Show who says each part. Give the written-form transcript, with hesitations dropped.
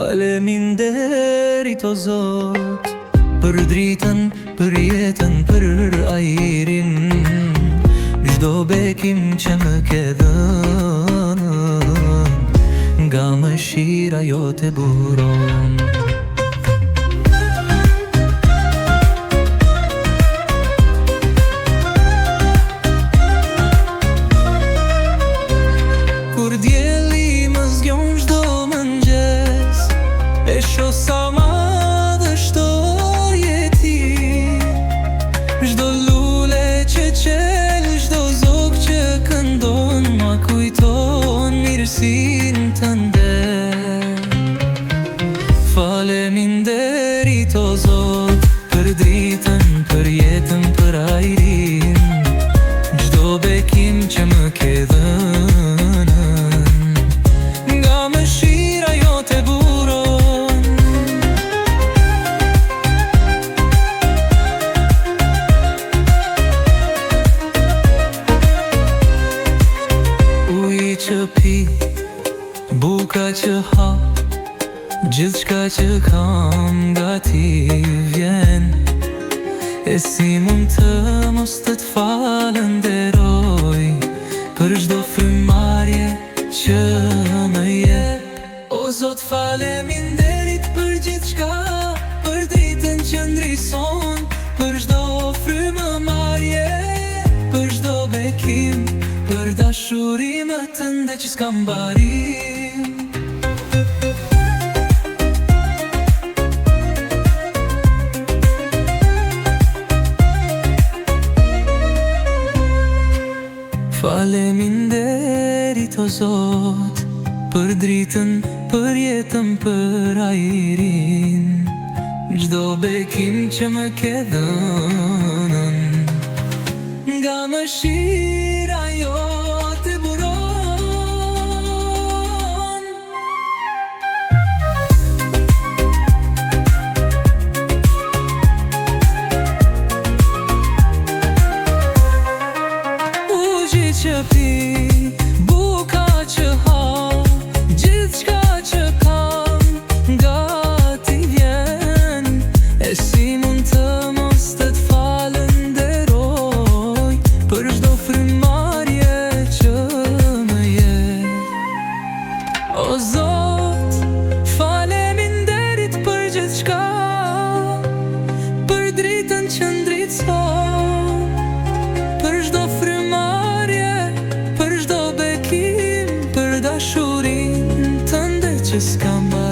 Speaker 1: Faleminderit o Zot, për dritën, për jetën, për ajrin, çdo bekim që më ke dhënë, nga mëshira jote buron. Kur dielli më zgjon çdo mëngjes, e shoh sa madhe shtoje ti, çdo lule që qel, çdo zog që këndon, ma kujton mirësinë tënde. Faleminderit o Zot, për dritën, për jetën, për ajrin, çdo bekim që më ke dhënë, nga mëshira jote buron. Uji që pi, buka që ha, gjithçka që kam nga ti vjen. E si mund të mos të falenderoj për çdo frymarrje që më jep. O Zot, faleminderit për gjithçka, për dritën që ndrison, për çdo frymëmarrje, për çdo bekim, për dashurinë tënde që s'kam barim. Faleminderit o Zot, për dritën, për jetën, për ajrin, çdo bekim që më ke dhënë, nga mëshira jote buron. Uji që pi, buka që ha, gjithçka që kam nga ti vjen. E si mund të mos të falenderoj për çdo frymarrje që më jep. O Zot, faleminderit për gjithçka, për dritën që ndritson, për çdo frymarrje, për çdo bekim, për dashurinë tënde që s'kam barim.